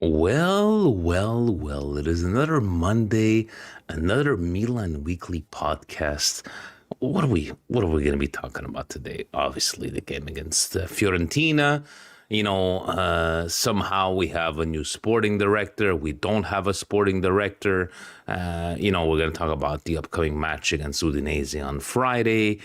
Well, it is another Monday, another Milan Weekly Podcast. What are we going to be talking about today? Obviously, the game against Fiorentina. Somehow we have a new sporting director. We don't have a sporting director. We're going to talk about the upcoming match against Udinese on Friday.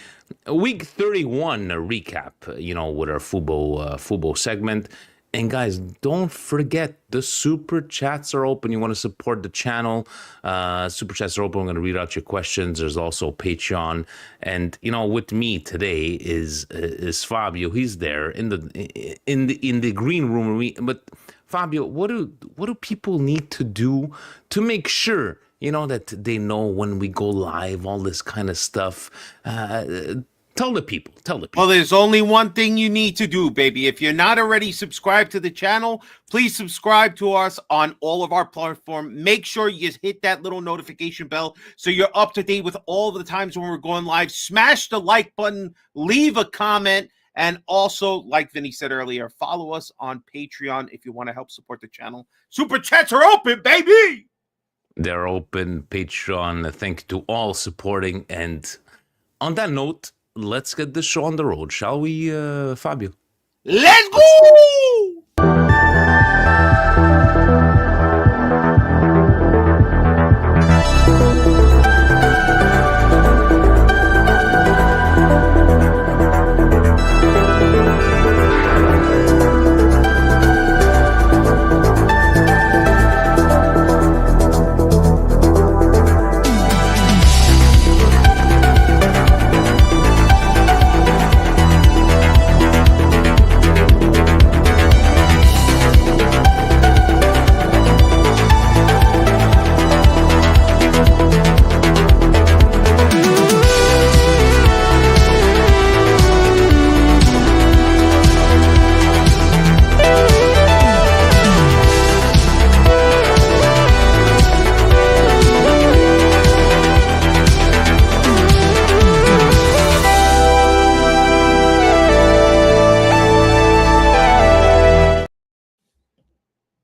Week 31 recap, with our Fubo segment. And guys, don't forget the super chats are open. You want to support the channel? Super chats are open. I'm going to read out your questions. There's also Patreon, and with me today is Fabio. He's there in the green room. But Fabio, what do people need to do to make sure that they know when we go live? All this kind of stuff. Tell the people. Well, there's only one thing you need to do, baby. If you're not already subscribed to the channel, please subscribe to us on all of our platforms. Make sure you hit that little notification bell so you're up to date with all the times when we're going live. Smash the like button, leave a comment, and also, like Vinny said earlier, follow us on Patreon if you want to help support the channel. Super chats are open, baby! They're open. Patreon. Thank you to all supporting. And on that note, let's get this show on the road, shall we, Fabio? Let's go!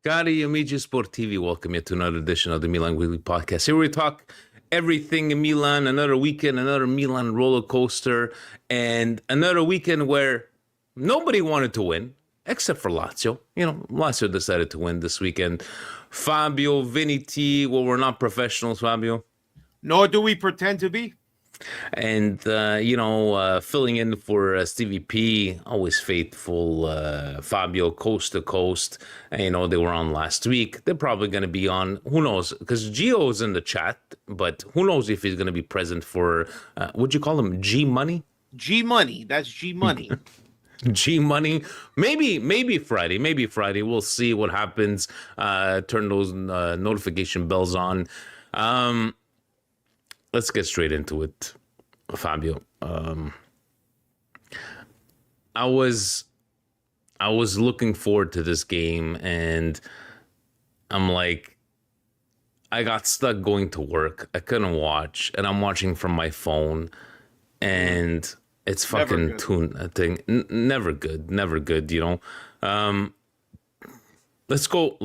Cari amici sportivi, welcome you to another edition of the Milan Weekly Podcast. Here we talk everything in Milan, another weekend, another Milan roller coaster, and another weekend where nobody wanted to win, except for Lazio. Lazio decided to win this weekend. Fabio, Vinny T, well, we're not professionals, Fabio. Nor do we pretend to be. And, filling in for Stevie P, always faithful, Fabio, coast to coast. And, they were on last week. They're probably going to be on, who knows, because Gio's in the chat, but who knows if he's going to be present for, what'd you call him, G-Money? G-Money, that's G-Money. G-Money, maybe Friday. We'll see what happens. Turn those notification bells on. Let's get straight into it, Fabio. I was looking forward to this game, and I'm like, I got stuck going to work. I couldn't watch, and I'm watching from my phone, and it's fucking thing. Never good. Let's go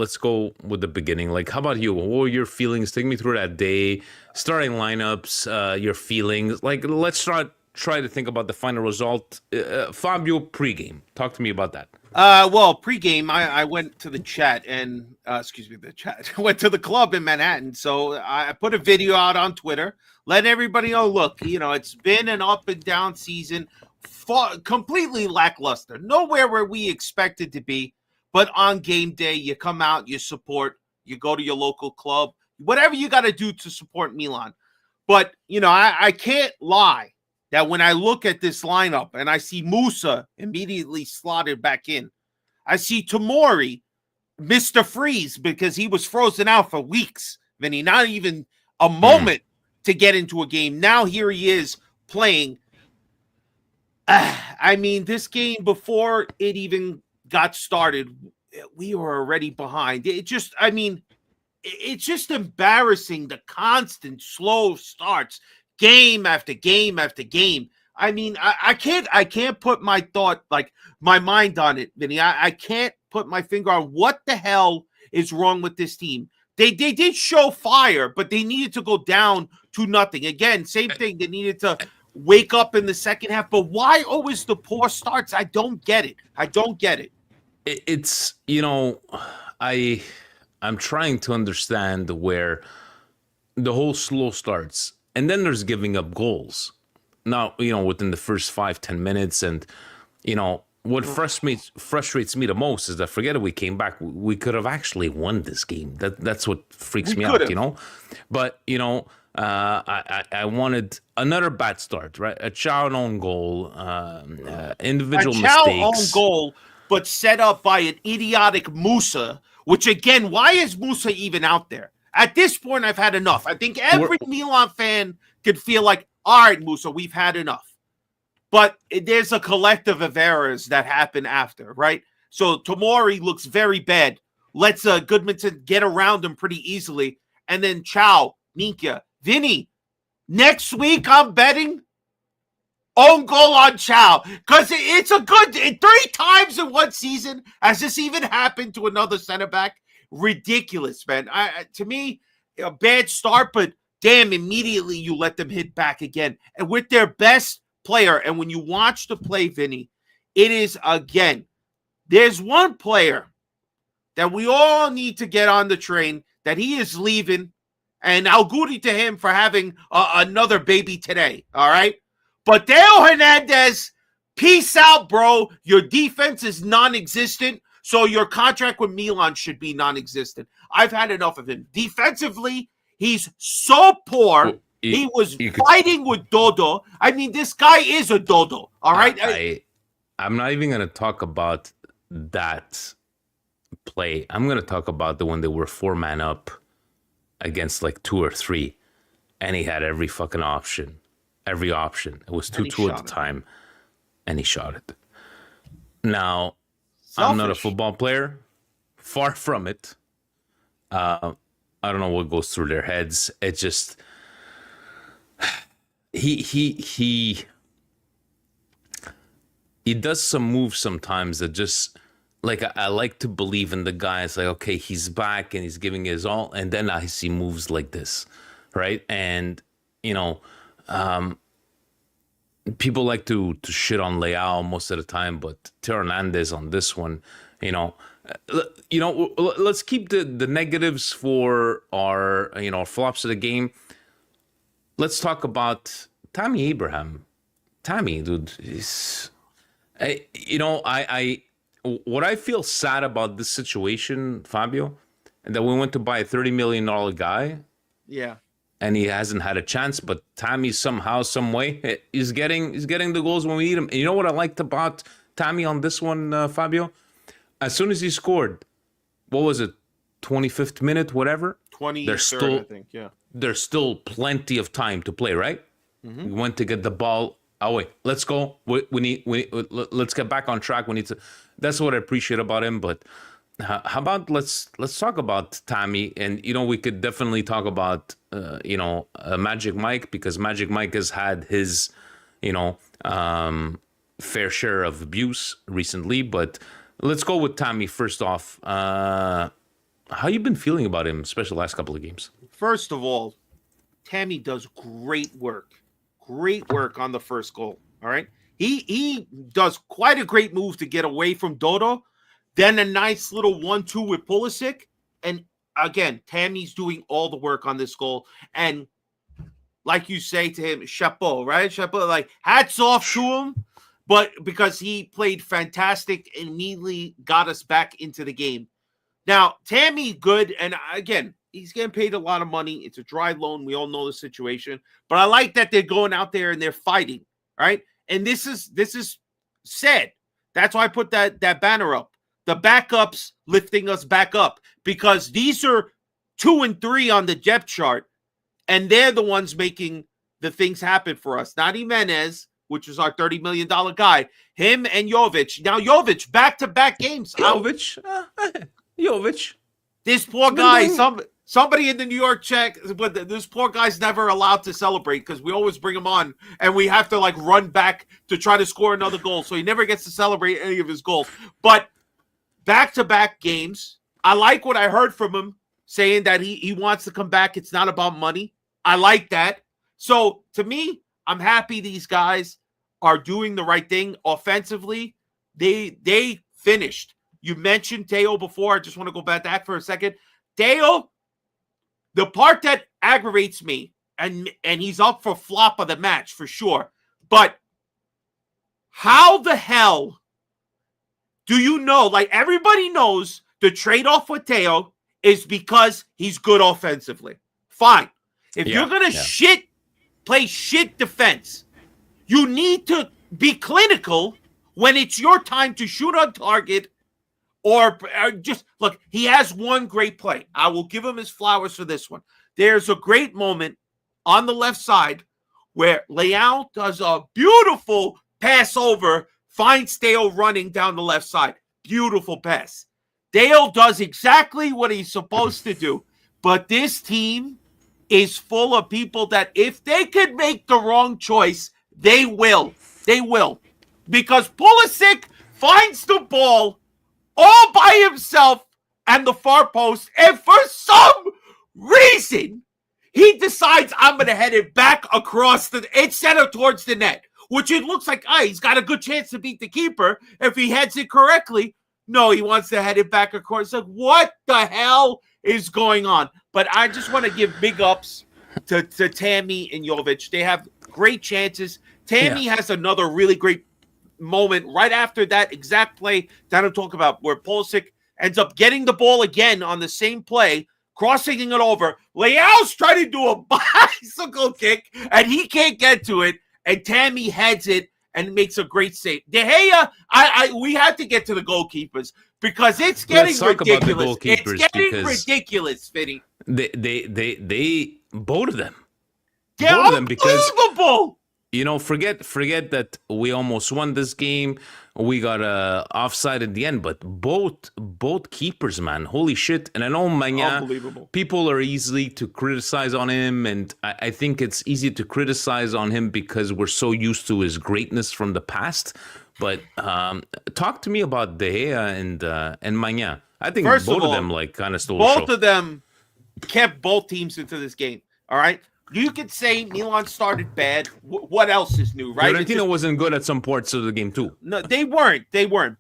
with the beginning. Like, how about you? What were your feelings? Take me through that day, starting lineups, your feelings. Like, let's try to think about the final result. Fabio, pregame. Talk to me about that. Well, pregame, I went to the chat and, I went to the club in Manhattan. So I put a video out on Twitter, letting everybody know, look, it's been an up and down season, completely lackluster. Nowhere where we expected to be. But on game day, you come out, you support, you go to your local club, whatever you got to do to support Milan. But, I can't lie that when I look at this lineup and I see Musah immediately slotted back in, I see Tomori, Mr. Freeze, because he was frozen out for weeks, Vinny, not even a moment to get into a game. Now here he is playing. This game, before it even got started, we were already behind. It's just embarrassing, the constant slow starts, game after game after game. I can't put my mind on it, Vinny. I can't put my finger on what the hell is wrong with this team. They did show fire, but they needed to go down to nothing. Again, same thing. They needed to wake up in the second half. But why always the poor starts? I don't get it. It's, I'm trying to understand where the whole slow starts. And then there's giving up goals. Now, within the first 5-10 minutes. And, what frustrates me the most is that forget it, we came back. We could have actually won this game. That's what freaks me out, But, I wanted another bad start, right? A Chow own goal, individual mistakes. A Chow own goal, but set up by an idiotic Musah, which again, why is Musah even out there? At this point, I've had enough. I think every Milan fan could feel like, all right, Musah, we've had enough. But there's a collective of errors that happen after, right? So Tomori looks very bad. Lets Goodmanson get around him pretty easily. And then Chow, Minka, Vinny. Next week, I'm betting own goal on Chow. Because it's a good 3 times in one season. Has this even happened to another center back? Ridiculous, man. To me, a bad start, but damn, immediately you let them hit back again. And with their best player, and when you watch the play, Vinny, it is, again, there's one player that we all need to get on the train, that he is leaving, and I'll goody to him for having another baby today, all right? But Theo Hernandez, peace out, bro. Your defense is non-existent, so your contract with Milan should be non-existent. I've had enough of him. Defensively, he's so poor. He was fighting with Dodo. I mean, this guy is a Dodo, all right? I'm not even going to talk about that play. I'm going to talk about the one they were 4-man up against like 2 or 3, and he had every fucking option. Every option. It was 2-2 at the time, and he shot it. Now, I'm not a football player. Far from it. I don't know what goes through their heads. It just... He does some moves sometimes that just, like, I like to believe in the guy. It's like, okay, he's back and he's giving his all, and then I see moves like this, right? And people like to shit on Leao most of the time, but Theo Hernandez on this one, let's keep the negatives for our flops of the game. Let's talk about Tammy Abraham. Tammy, dude, what I feel sad about this situation, Fabio, that we went to buy a $30 million guy. Yeah. And he hasn't had a chance, but Tammy somehow, some way, is getting the goals when we need him. And you know what I liked about Tammy on this one, Fabio? As soon as he scored, what was it, 25th minute, whatever? 23rd, I think, yeah. There's still plenty of time to play, right? Mm-hmm. We went to get the ball. Oh wait, let's go. Let's get back on track. We need to. That's what I appreciate about him. But how about let's talk about Tammy, and we could definitely talk about Magic Mike, because Magic Mike has had his fair share of abuse recently. But let's go with Tammy first off. How you been feeling about him, especially the last couple of games? First of all, Tammy does great work on the first goal. All right, he does quite a great move to get away from Dodo, then a nice little 1-2 with Pulisic, and again, Tammy's doing all the work on this goal. And like you say to him, chapeau, right? Chapeau, like hats off to him, but because he played fantastic and immediately got us back into the game. Now, Tammy, good, and again, he's getting paid a lot of money. It's a dry loan. We all know the situation. But I like that they're going out there and they're fighting, right? And this is said. That's why I put that banner up. The backups lifting us back up, because these are 2 and 3 on the depth chart, and they're the ones making the things happen for us. Not Jimenez, which is our $30 million guy. Him and Jovic. Now, Jovic, back-to-back games. Jovic. This poor guy, somebody in the New York check, but this poor guy's never allowed to celebrate because we always bring him on and we have to like run back to try to score another goal. So he never gets to celebrate any of his goals. But back-to-back games, I like what I heard from him saying that he wants to come back. It's not about money. I like that. So to me, I'm happy these guys are doing the right thing offensively. They finished. You mentioned Teo before. I just want to go back to that for a second. Teo, the part that aggravates me, and he's up for flop of the match for sure, but how the hell do you know? Like, everybody knows the trade-off with Teo is because he's good offensively. Fine. If you're going to play shit defense, you need to be clinical when it's your time to shoot on target or just, look, he has one great play. I will give him his flowers for this one. There's a great moment on the left side where Leão does a beautiful pass over, finds Dale running down the left side. Beautiful pass. Dale does exactly what he's supposed to do, but this team is full of people that if they could make the wrong choice, they will. They will. Because Pulisic finds the ball all by himself and the far post, and for some reason, he decides I'm going to head it back across instead of towards the net, which it looks like he's got a good chance to beat the keeper if he heads it correctly. No, he wants to head it back across. It's like, what the hell is going on? But I just want to give big ups to Tammy and Jovic. They have great chances. Tammy has another really great moment right after that exact play that I'm talking about, where Pulisic ends up getting the ball again on the same play, crossing it over. Leão's trying to do a bicycle kick, and he can't get to it, and Tammy heads it and makes a great save. De Gea, we have to get to the goalkeepers because it's getting ridiculous. It's getting ridiculous, Fitty. They both of them. They're unbelievable. Forget that we almost won this game. We got offside at the end, but both keepers, man, holy shit! And I know Magna, people are easily to criticize on him, and I think it's easy to criticize on him because we're so used to his greatness from the past. But talk to me about De Gea and Magna. I think both of them kind of stole the show. Both of them kept both teams into this game. All right. You could say Milan started bad. What else is new, right? Fiorentina wasn't good at some parts of the game, too. No, they weren't.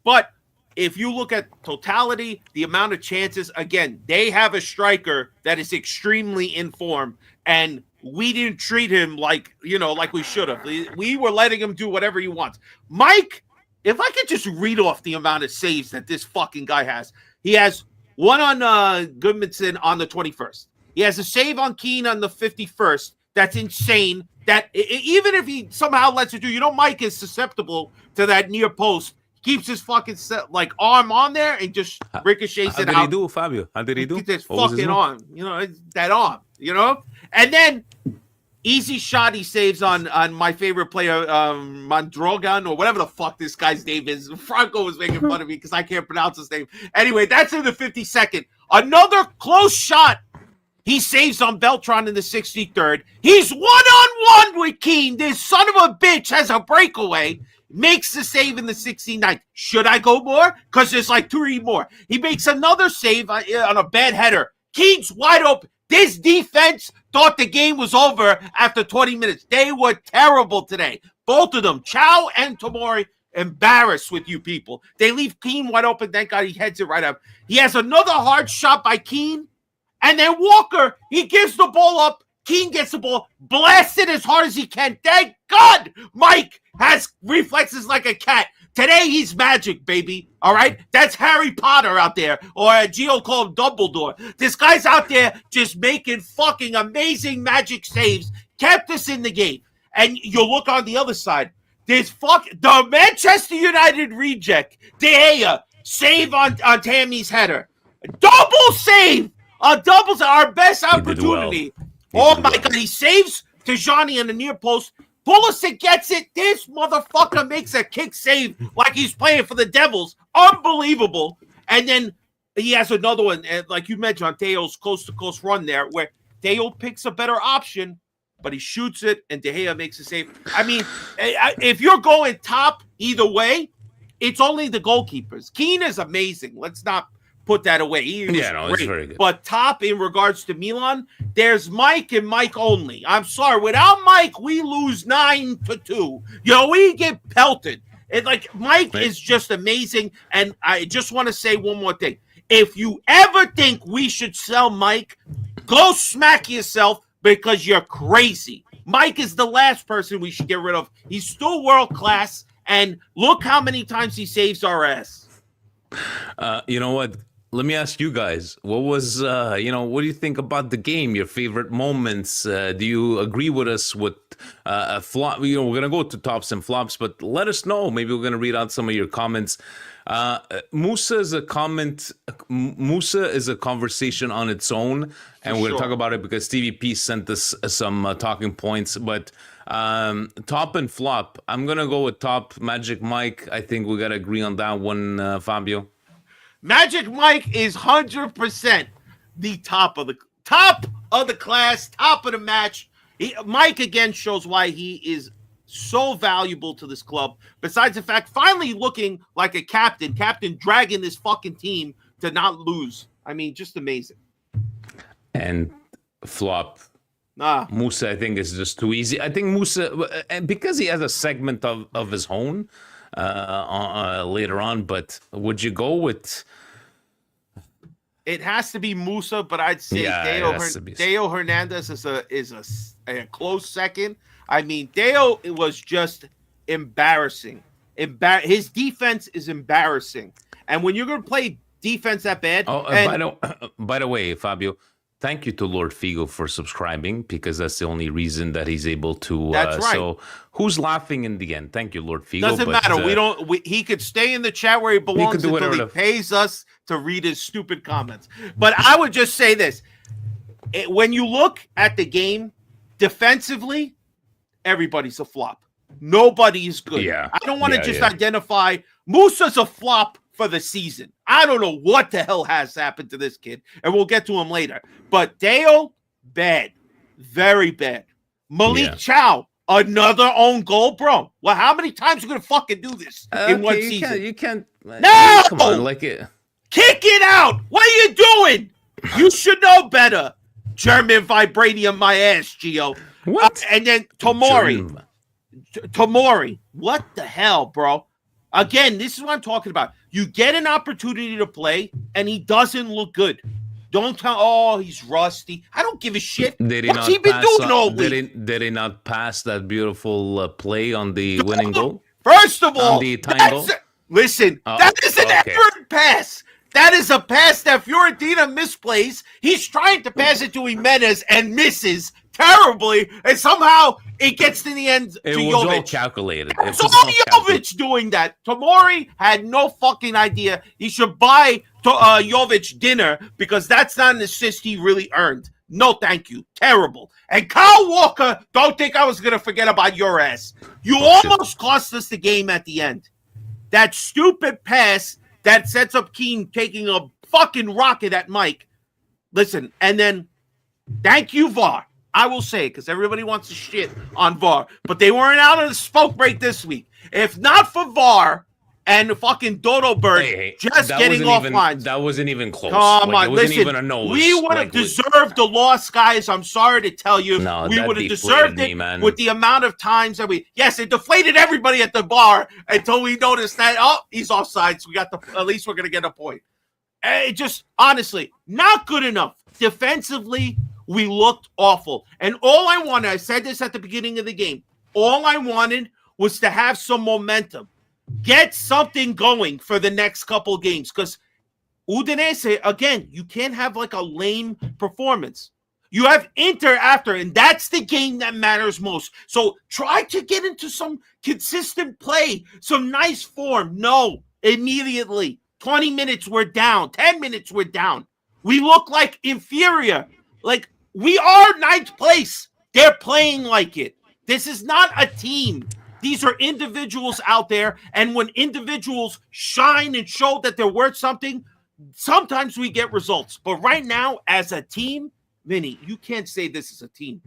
But if you look at totality, the amount of chances, again, they have a striker that is extremely informed, and we didn't treat him like we should have. We were letting him do whatever he wants. Mike, if I could just read off the amount of saves that this fucking guy has. He has one on Goodmanson on the 21st. He has a save on Keane on the 51st. That's insane. That even if he somehow lets it do, Mike is susceptible to that near post. Keeps his fucking arm on there and just ricochets it out. How did he do, Fabio? How did he do? His fucking arm. It's that arm. And then easy shot he saves on my favorite player, Mandrogan, or whatever the fuck this guy's name is. Franco was making fun of me because I can't pronounce his name. Anyway, that's in the 52nd. Another close shot. He saves on Beltran in the 63rd. He's one-on-one with Keane. This son of a bitch has a breakaway. Makes the save in the 69th. Should I go more? Because there's 3 more. He makes another save on a bad header. Keane's wide open. This defense thought the game was over after 20 minutes. They were terrible today. Both of them, Chow and Tomori, embarrassed with you people. They leave Keane wide open. Thank God he heads it right up. He has another hard shot by Keane. And then Walker, he gives the ball up. Keane gets the ball, blasts it as hard as he can. Thank God Mike has reflexes like a cat. Today he's magic, baby. All right? That's Harry Potter out there. Or Gio called him Dumbledore. This guy's out there just making fucking amazing magic saves. Kept us in the game. And you look on the other side. There's the Manchester United reject. De Gea, save on Tammy's header. Double save! Our best opportunity. Oh my God, he saves Tijani in the near post. Pulisic gets it. This motherfucker makes a kick save like he's playing for the Devils. Unbelievable. And then he has another one, like you mentioned, on Teo's coast-to-coast run there, where Teo picks a better option, but he shoots it, and De Gea makes a save. I mean, if you're going top either way, it's only the goalkeepers. Keane is amazing. Let's not put that away. He was it's very good. But top in regards to Milan, there's Mike and Mike only. I'm sorry. Without Mike, we lose 9-2. We get pelted. Mike is just amazing. And I just want to say one more thing. If you ever think we should sell Mike, go smack yourself because you're crazy. Mike is the last person we should get rid of. He's still world class. And look how many times he saves our ass. You know what? Let me ask you guys, what was, what do you think about the game? Your favorite moments? Do you agree with us with a flop? We're going to go to tops and flops, but let us know. Maybe we're going to read out some of your comments. Musah is a comment. Musah is a conversation on its own, and we're going to talk about it because TVP sent us some talking points, but top and flop. I'm going to go with top. Magic Mike. I think we got to agree on that one, Fabio. Magic Mike is 100% the top of the class, top of the match. Mike again shows why he is so valuable to this club. Besides the fact, finally looking like a captain dragging this fucking team to not lose. I mean, just amazing. And flop. Musah, I think, is just too easy. I think Musah, because he has a segment of his own later on, but would you go with... It has to be Musah, but I'd say Deo Hernandez is a close second. I mean, Deo, it was just embarrassing. His defense is embarrassing. And when you're going to play defense that bad... by the way, Fabio, thank you to Lord Figo for subscribing, because that's the only reason that he's able to... That's right. So who's laughing in the end? Thank you, Lord Figo. Doesn't matter. He could stay in the chat where he belongs until he pays us to read his stupid comments. But I would just say this. When you look at the game, defensively, everybody's a flop. Nobody is good. Yeah. I don't want to identify Musah's a flop for the season. I don't know what the hell has happened to this kid, and we'll get to him later. But Deo, bad. Very bad. Malik Chow, another own goal, bro. Well, how many times are you going to fucking do this in one season? You can't. No! Come on, Kick it out! What are you doing? You should know better. German vibranium my ass, Gio. What? And then Tomori. Tomori. What the hell, bro? Again, this is what I'm talking about. You get an opportunity to play, and he doesn't look good. Don't tell, he's rusty. I don't give a shit. What's he been doing all week? Did he not pass that beautiful play on the winning goal? First of all, the time goal? Listen, that is an errant pass. That is a pass that Fiorentina misplays. He's trying to pass it to Jimenez and misses terribly, and somehow it gets to the end to Jovic. It was all calculated. It's all Jovic doing that. Tomori had no fucking idea. He should buy Jovic dinner because that's not an assist he really earned. No, thank you. Terrible. And Kyle Walker, don't think I was going to forget about your ass. You almost cost us the game at the end. That stupid pass that sets up Keane taking a fucking rocket at Mike. Listen, and then thank you, VAR. I will say, because everybody wants to shit on VAR, but they weren't out of the smoke break this week. If not for VAR and fucking Dodo Bird just getting offline. That wasn't even close. Come on, it wasn't listen, even a nose. we would have deserved the loss, guys. I'm sorry to tell you. No, we would have deserved it with the amount of times that yes, it deflated everybody at the bar until we noticed that, he's offside, so at least we're going to get a point. It just, honestly, not good enough. Defensively, we looked awful. And all I wanted, I said this at the beginning of the game, all I wanted was to have some momentum. Get something going for the next couple games. Because Udinese, again, you can't have like a lame performance. You have Inter after, and that's the game that matters most. So try to get into some consistent play, some nice form. No, immediately. 20 minutes, we're down. 10 minutes, we're down. We look like inferior. Like, we are ninth place. They're playing like it. This is not a team. These are individuals out there, and when individuals shine and show that they're worth something, sometimes we get results. But right now, as a team, Vinny, you can't say this is a team.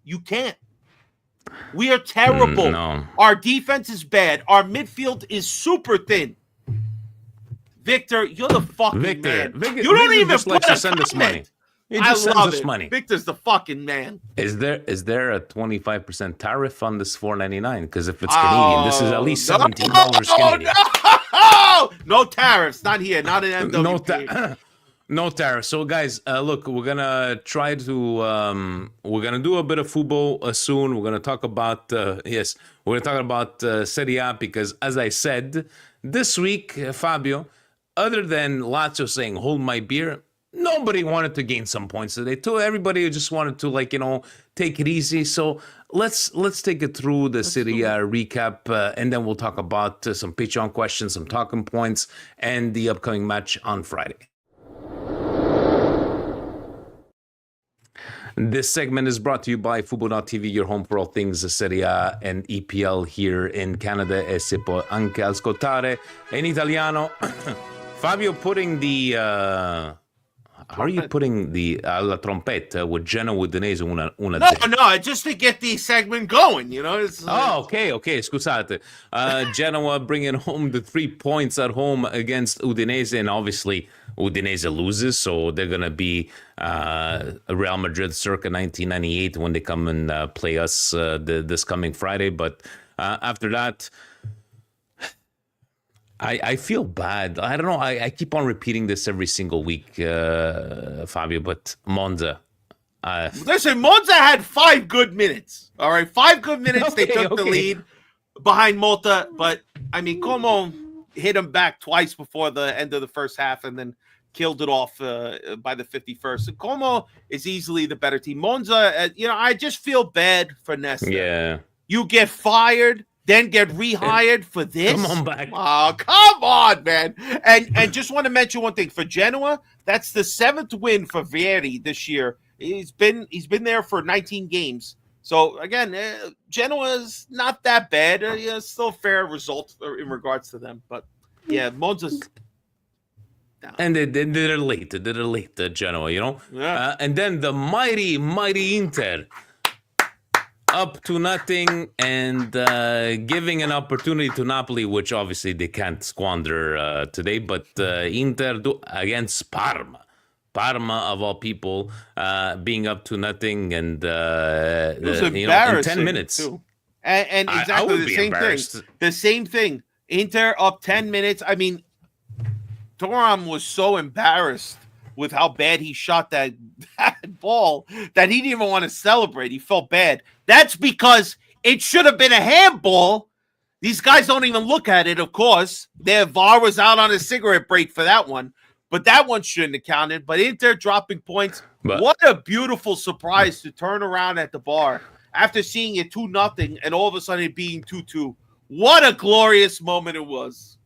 You can't. We are terrible. No. Our defense is bad. Our midfield is super thin. Victor, you're the fucking man. Victor, You don't even just likes put to send us money. comment. He I just sends love us it. money. Victor's the fucking man. Is there a 25% tariff on this $4.99? Because if it's Canadian, this is at least $17 Canadian. No tariffs, not here, not in MWP. No tariffs. So, guys, look, we're gonna try to we're gonna do a bit of football soon. We're gonna talk about we're gonna talk about Serie A because, as I said, this week, Fabio, other than Lazio saying "hold my beer," nobody wanted to gain some points today. Too, everybody just wanted to take it easy. So let's take it through the Serie A recap, and then we'll talk about some Patreon questions, some talking points, and the upcoming match on Friday. This segment is brought to you by Fubo.tv, your home for all things Serie A and EPL here in Canada, e si può anche ascoltare in italiano. Fabio putting the... how are you putting the la trompetta with Genoa Udinese una No, just to get the segment going, okay, scusate. Genoa bringing home the 3 points at home against Udinese, and obviously Udinese loses, so they're going to be Real Madrid circa 1998 when they come and play us this coming Friday. But after that, I feel bad. I don't know. I keep on repeating this every single week, Fabio, but Monza. Listen, Monza had 5 good minutes. All right, 5 good minutes. They took the lead behind Malta. But, I mean, Como hit him back twice before the end of the first half and then killed it off by the 51st. So Como is easily the better team. Monza, I just feel bad for Nesta. Yeah. You get fired, then get rehired for this? Come on back. Oh, come on, man. And just want to mention one thing. For Genoa, that's the 7th win for Vieri this year. He's been there for 19 games. So, again, Genoa's not that bad. Still fair results in regards to them. But, yeah, Monza's... No. And they did it late. Genoa, Yeah. And then the mighty Inter... up to nothing and giving an opportunity to Napoli, which obviously they can't squander today. But Inter against Parma of all people, being up to nothing, and it was embarrassing in 10 minutes. Too. And exactly the same thing. The same thing. Inter up 10 minutes. I mean, Thuram was so embarrassed with how bad he shot that ball that he didn't even want to celebrate. He felt bad. That's because it should have been a handball. These guys don't even look at it, of course. Their VAR was out on a cigarette break for that one, but that one shouldn't have counted. But Inter dropping points. What a beautiful surprise to turn around at the bar after seeing it 2-0 and all of a sudden it being 2-2. What a glorious moment it was.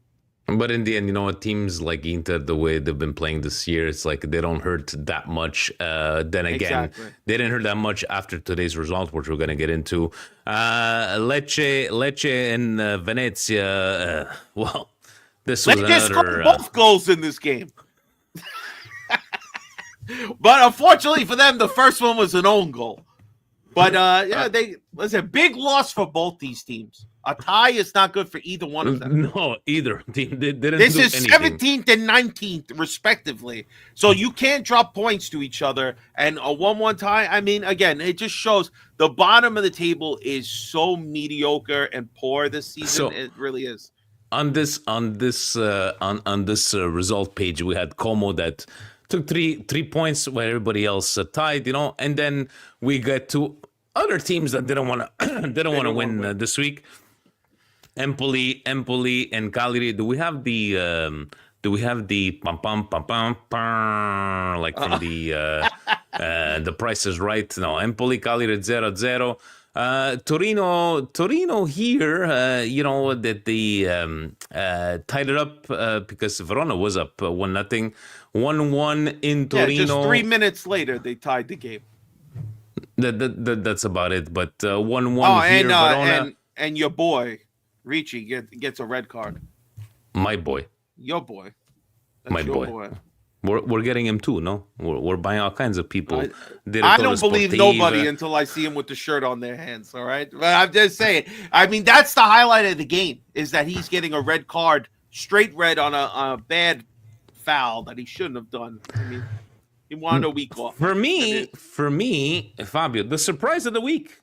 But in the end, teams like Inter, the way they've been playing this year, it's like they don't hurt that much. Then again, They didn't hurt that much after today's result, which we're going to get into. Lecce and Venezia. Well, this was Lecce scored both goals in this game. But unfortunately for them, the first one was an own goal. But a big loss for both these teams. A tie is not good for either one of them. No, either team didn't. This do is anything. 17th and 19th, respectively. So you can't drop points to each other. And a 1-1 tie, I mean, again, it just shows the bottom of the table is so mediocre and poor this season. So, it really is. On this result page, we had Como that took three points where everybody else tied, and then we get to other teams that didn't want to win this week. Empoli and Cagliari. Do we have the pam pam pam pam pam like from the Price is Right? No, Empoli Cagliari 0-0. Torino here, that they tied it up because Verona was up 1-0. 1-1 in Torino. Yeah, just 3 minutes later they tied the game. That's about it. But 1-1 here, Verona. And your boy Ricci gets a red card. My boy. Your boy. That's my boy. We're getting him too, no? We're buying all kinds of people. I don't believe nobody until I see him with the shirt on their hands, all right? But I'm just saying. I mean, that's the highlight of the game, is that he's getting a red card straight red on a bad foul that he shouldn't have done. I mean, he wanted a week off. For me, Fabio, the surprise of the week.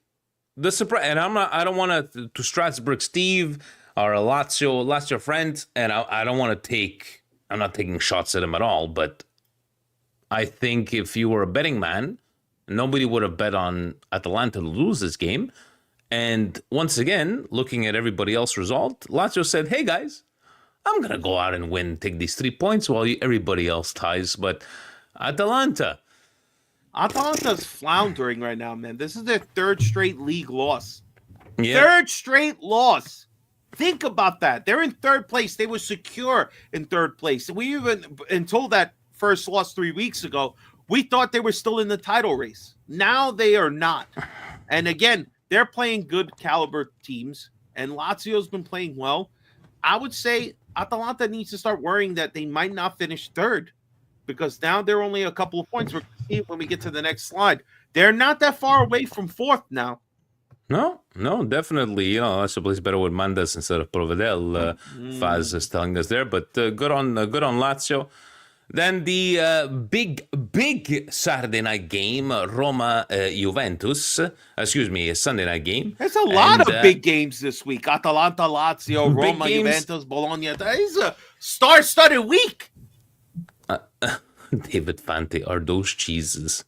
The surprise, and I don't want to Strasbourg Steve or a Lazio friend, and I don't want to take. I'm not taking shots at him at all, but I think if you were a betting man, nobody would have bet on Atalanta to lose this game. And once again, looking at everybody else's result, Lazio said, "Hey guys, I'm gonna go out and win, take these 3 points while everybody else ties." But Atalanta's floundering right now, man. This is their third straight league loss. Yeah. Third straight loss. Think about that. They're in third place. They were secure in third place. We even, until that first loss 3 weeks ago, we thought they were still in the title race. Now they are not. And again, they're playing good caliber teams, and Lazio's been playing well. I would say Atalanta needs to start worrying that they might not finish third, because now they're only a couple of points. We're going to see when we get to the next slide. They're not that far away from fourth now. No, definitely. You know, Lazio plays better with Mandas instead of Provedel. Faz is telling us there, but good on Lazio. Then the big Saturday night game, Roma Juventus. Excuse me, a Sunday night game. There's a lot of big games this week. Atalanta, Lazio, Roma, Juventus, Bologna. That is a star-studded week. David Fante, are those cheeses?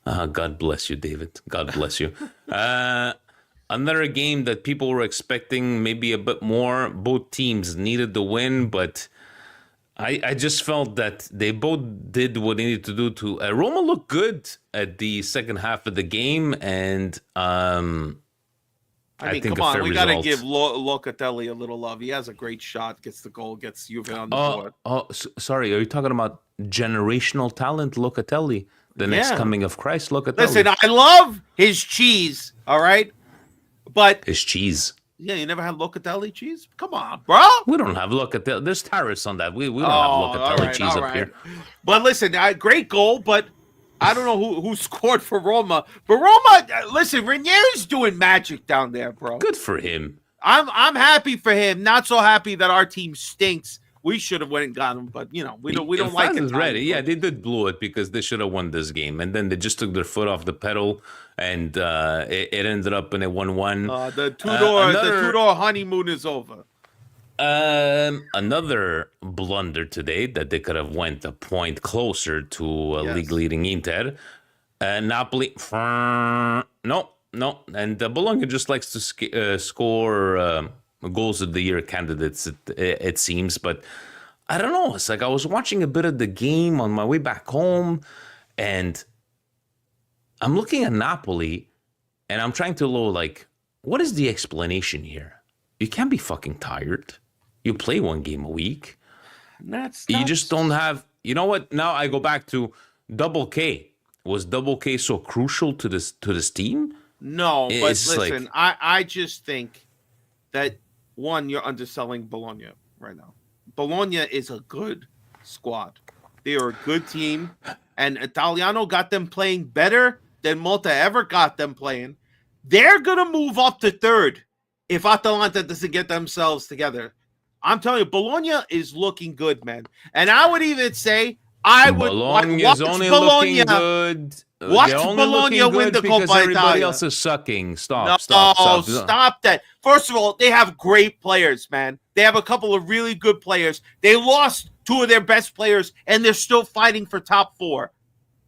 God bless you, David. God bless you. Another game that people were expecting maybe a bit more. Both teams needed the win, but I just felt that they both did what they needed to do to... Roma looked good at the second half of the game, and I mean, think come on, we got to give Locatelli a little love. He has a great shot, gets the goal, gets Juve on the board. Sorry, are you talking about generational talent, Locatelli? The next coming of Christ, Locatelli. Listen, I love his cheese, all right? But his cheese. Yeah, you never had Locatelli cheese? Come on, bro. We don't have Locatelli. There's tariffs on that. We don't have Locatelli cheese up here. But listen, great goal, but I don't know who scored for Roma. But Roma, listen, Ranieri's doing magic down there, bro. Good for him. I'm happy for him. Not so happy that our team stinks. We should have went and got him, but we don't like it. Ready. Yeah, they did blow it because they should have won this game, and then they just took their foot off the pedal, and it ended up in a 1-1. The two-door honeymoon is over. Another blunder today that they could have went a point closer to league leading Inter. Napoli, no, and Bologna just likes to score. Goals of the year candidates, it seems, but I don't know. It's like I was watching a bit of the game on my way back home, and I'm looking at Napoli, and I'm trying to what is the explanation here? You can't be fucking tired. You play one game a week. You just don't have. You know what? Now I go back to Double K. Was Double K so crucial to this team? No, but listen, I just think that. One, you're underselling Bologna right now. Bologna is a good squad. They are a good team. And Italiano got them playing better than Malta ever got them playing. They're going to move up to third if Atalanta doesn't get themselves together. I'm telling you, Bologna is looking good, man. And I would even say Bologna's only looking good. Watch Bologna win the Coppa Italia. Everybody else is sucking. Stop that. First of all, they have great players, man. They have a couple of really good players. They lost two of their best players, and they're still fighting for top four.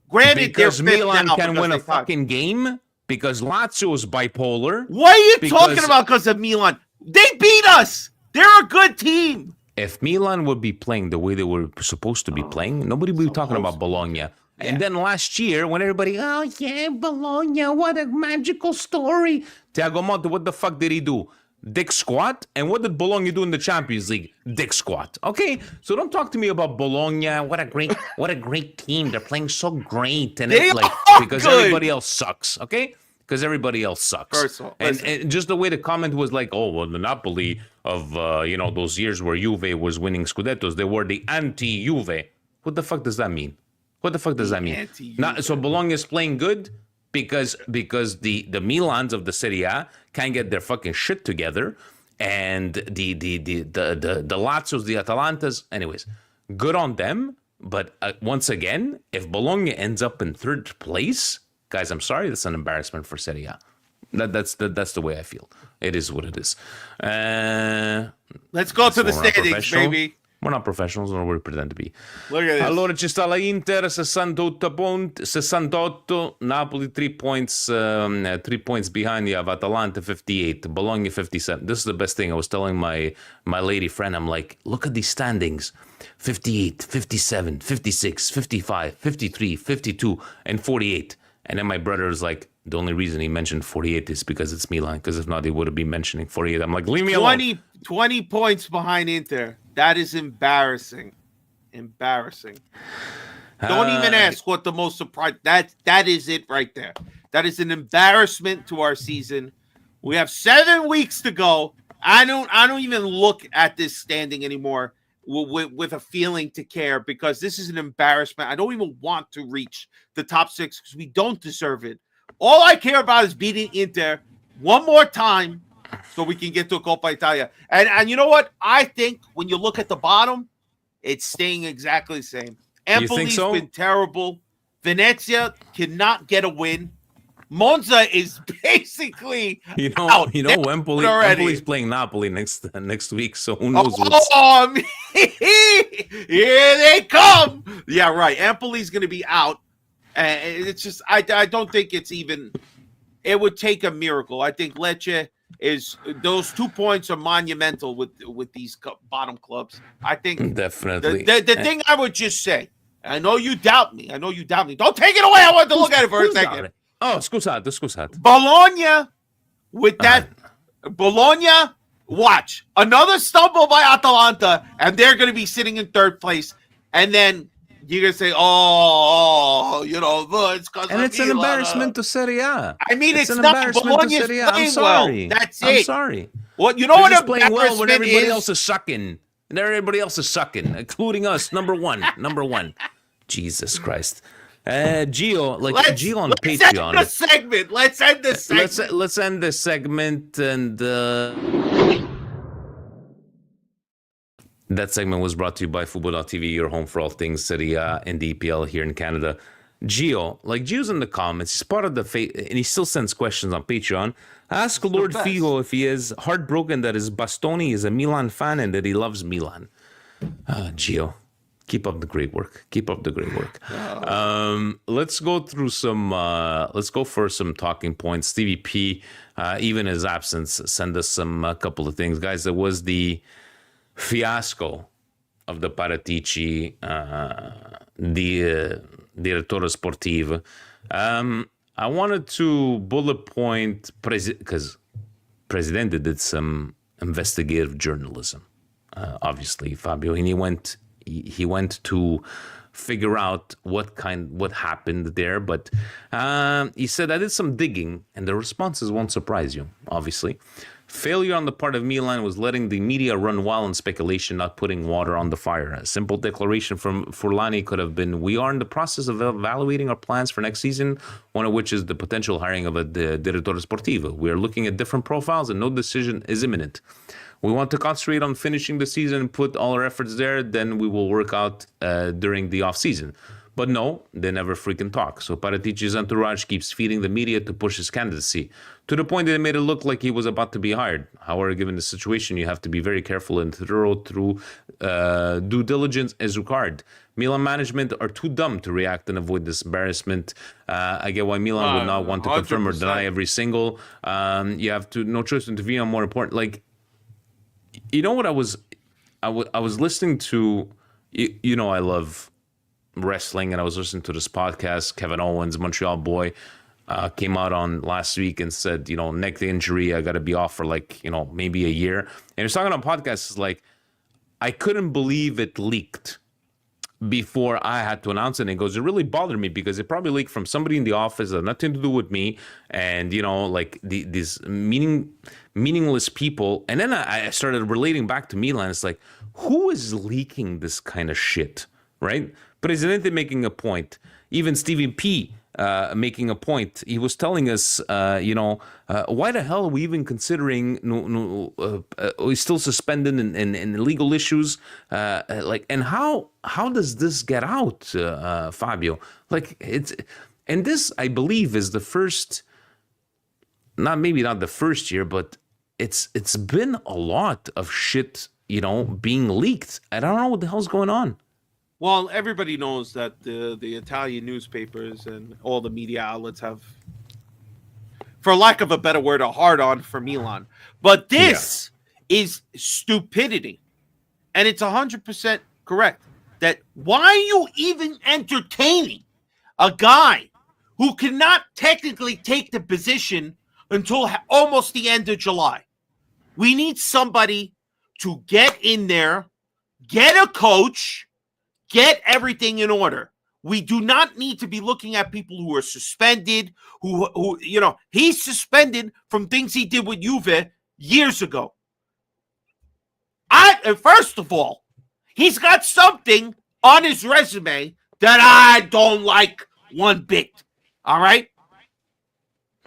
Granted, because Milan can win a fucking game, because Lazio is bipolar. What are you talking about because of Milan? They beat us. They're a good team. If Milan would be playing the way they were supposed to be playing, nobody would be talking about Bologna. Yeah. And then last year, when everybody, Bologna, what a magical story. Thiago Motta, what the fuck did he do? Dick squat. And what did Bologna do in the Champions League? Dick squat. Okay, so don't talk to me about Bologna. What a great team. They're playing so great, and it's because everybody else sucks. Okay, because everybody else sucks. First of all, and just the way the comment was the Napoli of those years where Juve was winning Scudettos, they were the anti-Juve. What the fuck does that mean? What the fuck does that mean? So Bologna is playing good because the Milans of the Serie A can't get their fucking shit together, and the Lazios, the Atalantas. Anyways, good on them. But once again, if Bologna ends up in third place, guys, I'm sorry, that's an embarrassment for Serie A. That's the way I feel. It is what it is. Let's go to the standings, baby. We're not professionals, nor we pretend to be. Look at this. Allora ci sta la Inter, 68 punti, 68, Napoli 3 points, 3 points behind. You have Atalanta 58, Bologna 57. This is the best thing. I was telling my lady friend, I'm like, look at these standings. 58, 57, 56, 55, 53, 52, and 48. And then my brother was like, the only reason he mentioned 48 is because it's Milan, because if not, he would have been mentioning 48. I'm like, leave me alone. 20 points behind Inter. That is embarrassing. Embarrassing. Don't even ask what the most surprise. That is it right there. That is an embarrassment to our season. We have 7 weeks to go. I don't even look at this standing anymore with a feeling to care, because this is an embarrassment. I don't even want to reach the top 6 because we don't deserve it. All I care about is beating Inter one more time so we can get to Coppa Italia. And you know what? I think when you look at the bottom, it's staying exactly the same. Empoli's been terrible. Venezia cannot get a win. Musah is basically out. Empoli's playing Napoli next week, so who knows here they come. Yeah, right. Empoli's going to be out. It's just I don't think it's even. It would take a miracle. I think Lecce is those 2 points are monumental with these bottom clubs. I think definitely. The thing I would just say. I know you doubt me. Don't take it away. I want to look at it for a second. Oh, scusate. Bologna with that. Bologna, watch another stumble by Atalanta, and they're going to be sitting in third place, and then. You're going to say, it's because and it's an embarrassment to Serie A. I mean, it's not Bologna's playing well. That's it. I'm sorry. Well, you know what? Playing well when everybody else is sucking. And everybody else is sucking, including us. Number one. Jesus Christ. Gio on Patreon. Let's end the segment. Let's end this segment and... That segment was brought to you by Fubo.tv, your home for all things Serie A and EPL here in Canada. Gio's in the comments. He's part of the and he still sends questions on Patreon. Ask Lord Figo if he is heartbroken that his Bastoni is a Milan fan and that he loves Milan. Gio, keep up the great work. Let's go through some. Let's go for some talking points. Stevie P, even his absence, send us a couple of things, guys. There was the fiasco of the Paratici, the Direttore Sportivo. I wanted to bullet point because Presidente did some investigative journalism. Obviously, Fabio, and he went to figure out what happened there. But he said, I did some digging, and the responses won't surprise you, obviously. Failure on the part of Milan was letting the media run wild in speculation, not putting water on the fire. A simple declaration from Furlani could have been, we are in the process of evaluating our plans for next season, one of which is the potential hiring of a Direttore Sportivo. We are looking at different profiles and no decision is imminent. We want to concentrate on finishing the season and put all our efforts there, then we will work out during the off-season. But no, they never freaking talk. So Paratici's entourage keeps feeding the media to push his candidacy, to the point that it made it look like he was about to be hired. However, given the situation, you have to be very careful and thorough through due diligence is required. Milan management are too dumb to react and avoid this embarrassment. I get why Milan would not want to confirm or deny every single. You have to no choice to intervene on more important. Like, you know what I was listening to. I love wrestling, and I was listening to this podcast. Kevin Owens, Montreal boy, came out on last week and said, neck injury, I got to be off for maybe a year. And he was talking on podcasts like, I couldn't believe it leaked before I had to announce it. And he goes, it really bothered me because it probably leaked from somebody in the office that had nothing to do with me. And, these meaningless people. And then I started relating back to Milan. It's like, who is leaking this kind of shit, right? Presidente making a point. Even Stevie P making a point. He was telling us, why the hell are we even considering he's still suspended in legal issues? And how does this get out, Fabio? And this, I believe, is the first, not the first year, but it's been a lot of shit, being leaked. I don't know what the hell's going on. Well, everybody knows that the Italian newspapers and all the media outlets have, for lack of a better word, a hard-on for Milan. But this is stupidity. And it's 100% correct. That why are you even entertaining a guy who cannot technically take the position until almost the end of July? We need somebody to get in there, get a coach, get everything in order. We do not need to be looking at people who are suspended, who he's suspended from things he did with Juve years ago. First of all, he's got something on his resume that I don't like one bit. All right?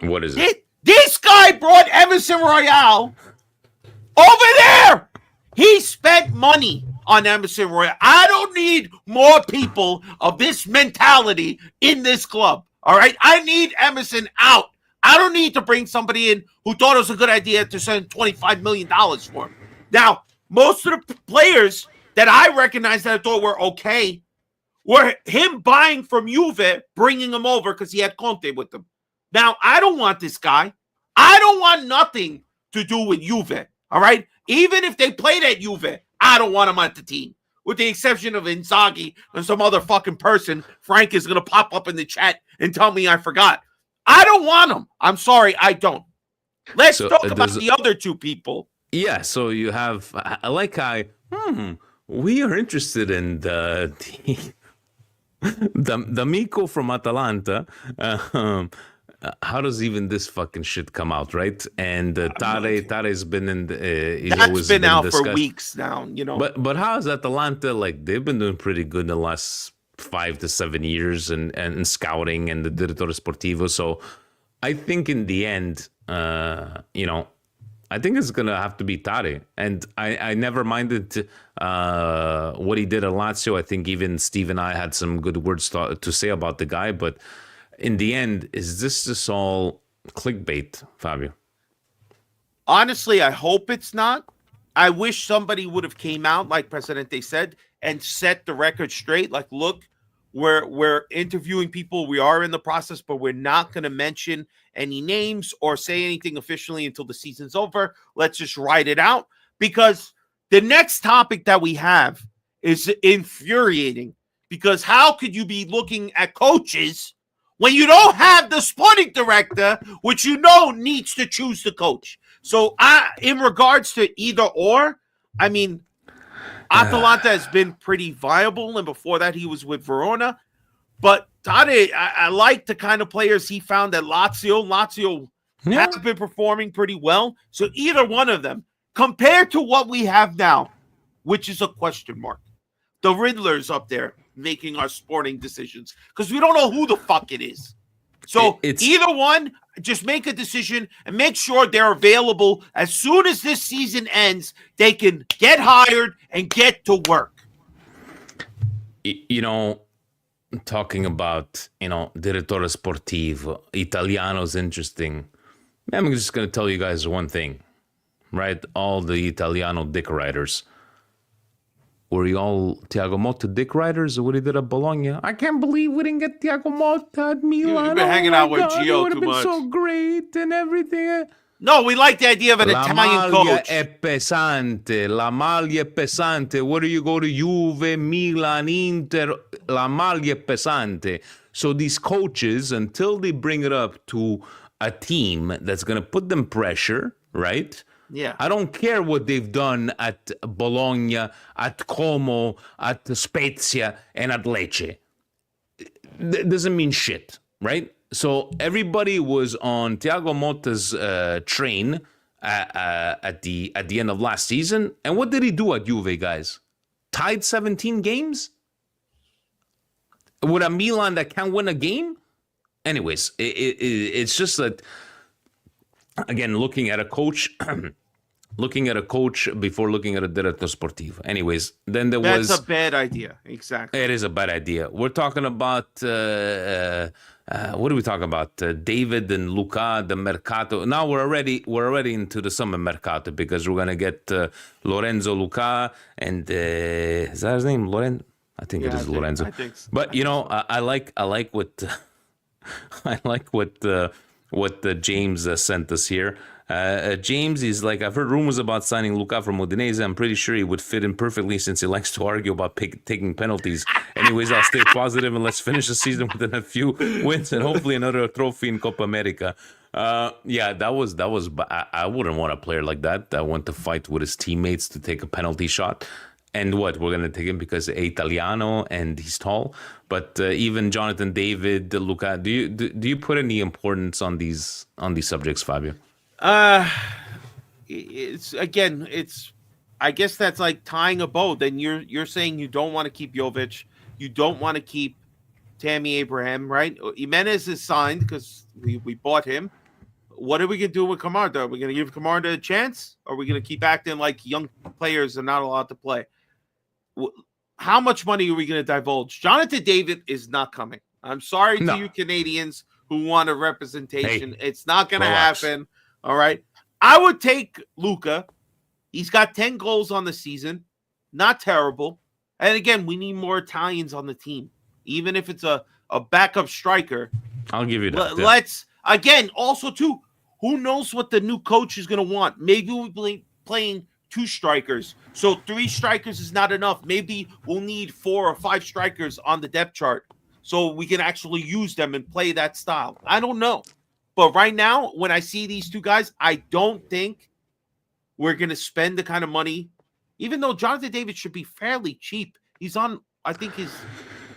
What is it? This guy brought Emerson Royale over there. He spent money on Emerson Royale. I don't need more people of this mentality in this club. All right? I need Emerson out. I don't need to bring somebody in who thought it was a good idea to send $25 million for him. Now, most of the players that I recognized that I thought were okay were him buying from Juve, bringing him over because he had Conte with him. Now, I don't want this guy. I don't want nothing to do with Juve, all right? Even if they played at Juve, I don't want him on the team. With the exception of Inzaghi and some other fucking person, Frank is going to pop up in the chat and tell me I forgot. I don't want him. I'm sorry, I don't. Let's talk about the other two people. Yeah, so you have, we are interested in the D'Amico from Atalanta. How does even this fucking shit come out, right? And Tare's been in the... That's been out discussed for weeks now, But how is Atalanta, they've been doing pretty good in the last 5 to 7 years and scouting and the Direttore Sportivo. So I think in the end, I think it's going to have to be Tare. And I never minded what he did at Lazio. I think even Steve and I had some good words to say about the guy. But in the end, is this just all clickbait, Fabio? Honestly, I hope it's not. I wish somebody would have came out, like Presidente said, and set the record straight. Like, look, we're interviewing people. We are in the process, but we're not going to mention any names or say anything officially until the season's over. Let's just write it out, because the next topic that we have is infuriating, because how could you be looking at coaches when you don't have the sporting director, which needs to choose the coach? So in regards to either or, I mean, Atalanta has been pretty viable, and before that he was with Verona. But Tade, I like the kind of players he found at Lazio. Lazio has been performing pretty well. So either one of them, compared to what we have now, which is a question mark. The Riddler's up there making our sporting decisions because we don't know who the fuck it is. So either one, just make a decision and make sure they're available as soon as this season ends. They can get hired and get to work. Talking about, Direttore Sportivo, Italiano's interesting. I'm just going to tell you guys one thing, right? All the Italiano dick riders. Were you all Thiago Motta dick riders or what he did at Bologna? I can't believe we didn't get Thiago Motta at Milan. You've been hanging out with Gio it would have been so great and everything. No, we like the idea of an Italian coach. La maglia è pesante. Where do you go to Juve, Milan, Inter? La maglia è pesante. So these coaches, until they bring it up to a team that's going to put them pressure, right? Yeah. I don't care what they've done at Bologna, at Como, at Spezia, and at Lecce. That doesn't mean shit, right? So everybody was on Thiago Motta's train at the end of last season. And what did he do at Juve, guys? Tied 17 games? With a Milan that can't win a game? anyways, it's just that, again, looking at a coach before looking at a director sportivo. Anyways, then That's a bad idea. Exactly. It is a bad idea. We're talking about what are we talking about? David and Luca, the mercato. Now we're already into the summer mercato because we're gonna get Lorenzo Luca and is that his name? Lorenzo? I think it is Lorenzo. I think so. But I like what I like what James sent us here. James is like, I've heard rumors about signing Luca from Udinese. I'm pretty sure he would fit in perfectly since he likes to argue about taking penalties. Anyways, I'll stay positive and let's finish the season within a few wins and hopefully another trophy in Copa America. That was. I wouldn't want a player like that went to fight with his teammates to take a penalty shot. And what, we're going to take him because he's Italiano and he's tall. But even Jonathan David, Luca, do you put any importance on these subjects, Fabio? It's I guess that's like tying a bow. Then you're saying you don't want to keep Jovic, you don't want to keep Tammy Abraham, right? Jimenez is signed because we bought him. What are we gonna do with Camarda? Are we gonna give Camarda a chance? Or are we gonna keep acting like young players are not allowed to play? How much money are we gonna divulge? Jonathan David is not coming. I'm sorry to you Canadians who want a representation. Hey, it's not gonna happen. All right. I would take Luca. He's got 10 goals on the season. Not terrible. And again, we need more Italians on the team. Even if it's a backup striker. I'll give you that. Let's, again, also, too, who knows what the new coach is going to want? Maybe we'll be playing 2 strikers. So 3 strikers is not enough. Maybe we'll need 4 or 5 strikers on the depth chart so we can actually use them and play that style. I don't know. But right now, when I see these 2 guys, I don't think we're going to spend the kind of money, even though Jonathan David should be fairly cheap. He's on, I think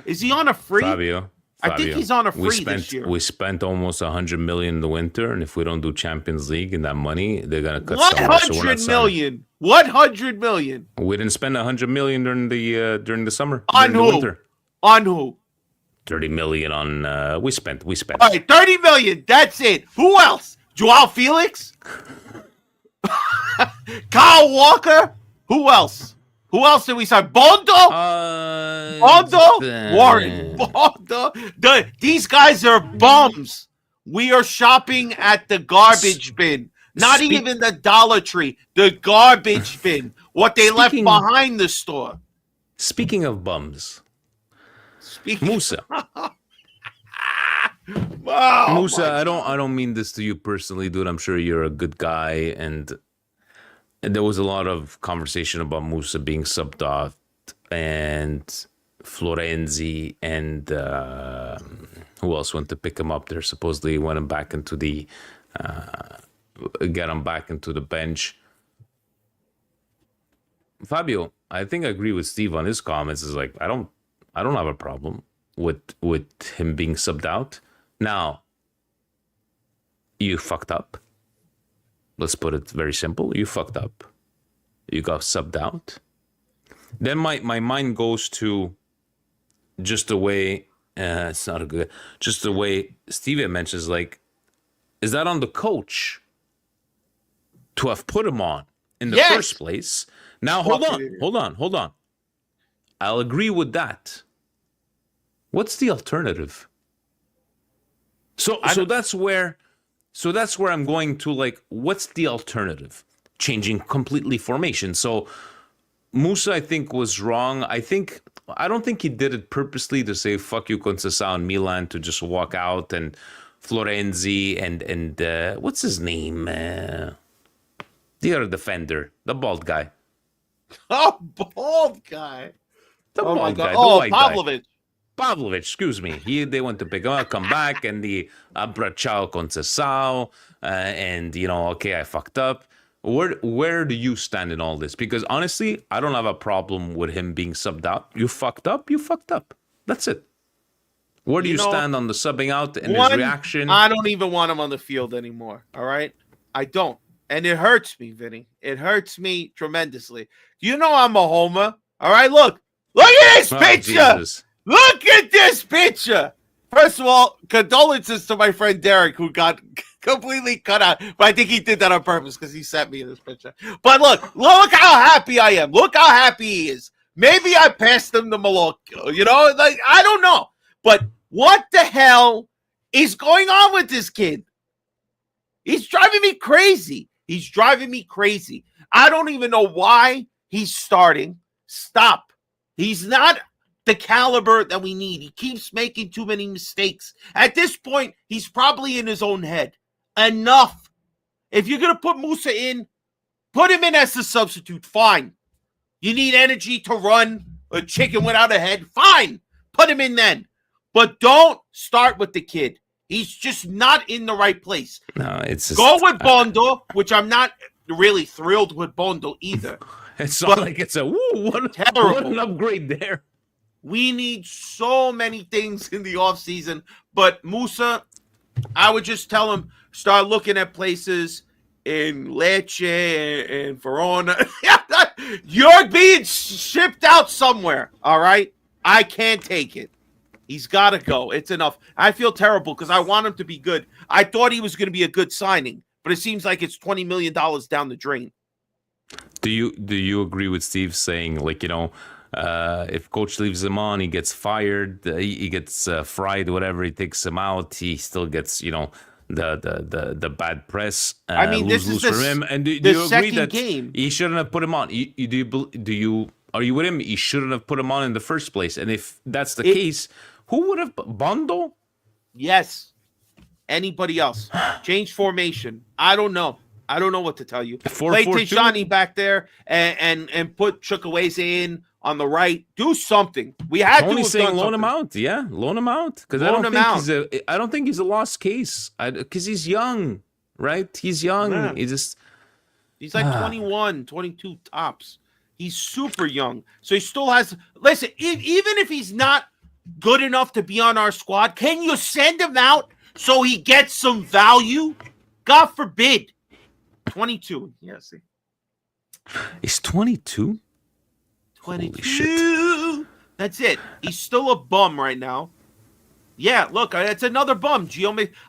is he on a free? Fabio, I think he's on a free this year. We spent almost 100 million in the winter, and if we don't do Champions League and that money, they're going to cut somewhere. 100 million. 100 million. We didn't spend 100 million during the summer. On who? The winter. On who? 30 million on we spent. All right, 30 million. That's it. Who else? Joao Felix? Kyle Walker? Who else? Who else did we sign? Bondo? Warren. Bondo? These guys are bums. We are shopping at the garbage bin. Not even the Dollar Tree. The garbage bin. What they left behind the store. Speaking of bums. Musah. Musah, I don't mean this to you personally, dude. I'm sure you're a good guy, and there was a lot of conversation about Musah being subbed off, and Florenzi, and who else went to pick him up there? Supposedly went him back into the get him back into the bench. Fabio, I think I agree with Steve on his comments. Is like I don't have a problem with him being subbed out. Now, you fucked up. Let's put it very simple. You fucked up. You got subbed out. Then my mind goes to just the way it's not a good. Just the way Steve mentions, like, is that on the coach to have put him on in the first place? Now hold on. I'll agree with that. What's the alternative? So that's where I'm going to, like, what's the alternative? Changing completely formation. So Musah, I think, was wrong. I don't think he did it purposely to say fuck you Conceição and Milan, to just walk out, and Florenzi and what's his name? The other defender, the bald guy. Oh, bald guy. The bald guy. Oh, Pavlovic. Pavlovic, excuse me. They went to pick him up, come back, and the Abrachao Conceição, and okay, I fucked up. Where do you stand in all this? Because honestly, I don't have a problem with him being subbed out. You fucked up. That's it. Where do you stand on the subbing out and his reaction? I don't even want him on the field anymore. All right, I don't, and it hurts me, Vinny. It hurts me tremendously. You know I'm a homer. All right, look at this picture. Jesus. Look at this picture. First of all, condolences to my friend Derek, who got completely cut out. But I think he did that on purpose because he sent me this picture. But look how happy I am. Look how happy he is. Maybe I passed him the Malocchio. You know, like, I don't know. But what the hell is going on with this kid? He's driving me crazy. He's driving me crazy. I don't even know why he's starting. Stop. He's not the caliber that we need. He keeps making too many mistakes. At this point, he's probably in his own head. Enough. If you're going to put Musah in, put him in as a substitute. Fine. You need energy to run a chicken without a head. Fine. Put him in then. But don't start with the kid. He's just not in the right place. No, it's just, go with Bondo, which I'm not really thrilled with Bondo either. It's not like it's a what an upgrade there. We need so many things in the offseason. But Musah, I would just tell him, start looking at places in Lecce and Verona. You're being shipped out somewhere, all right? I can't take it. He's got to go. It's enough. I feel terrible because I want him to be good. I thought he was going to be a good signing, but it seems like it's $20 million down the drain. Do you agree with Steve saying, like, you know, if coach leaves him on, he gets fired, he gets fried, whatever, he takes him out, he still gets, you know, the bad press. I mean, this is for him. And do you agree that he shouldn't have put him on? Are you with him? He shouldn't have put him on in the first place. And if that's the case, who would have Bondo? Yes. Anybody else? Change formation. I don't know. I don't know what to tell you. Play Tijani back there and put Chukwueze in on the right. Do something. We had to have saying done loan something. him out. Yeah, loan him out. Because I don't think he's a lost case. Because he's young, right? He's young. Yeah. He's like 21, 22 tops. He's super young. So he still has... Listen, even if he's not good enough to be on our squad, can you send him out so he gets some value? God forbid. 22. Yeah, see. He's 22? 22. That's it. He's still a bum right now. Yeah, look, it's another bum.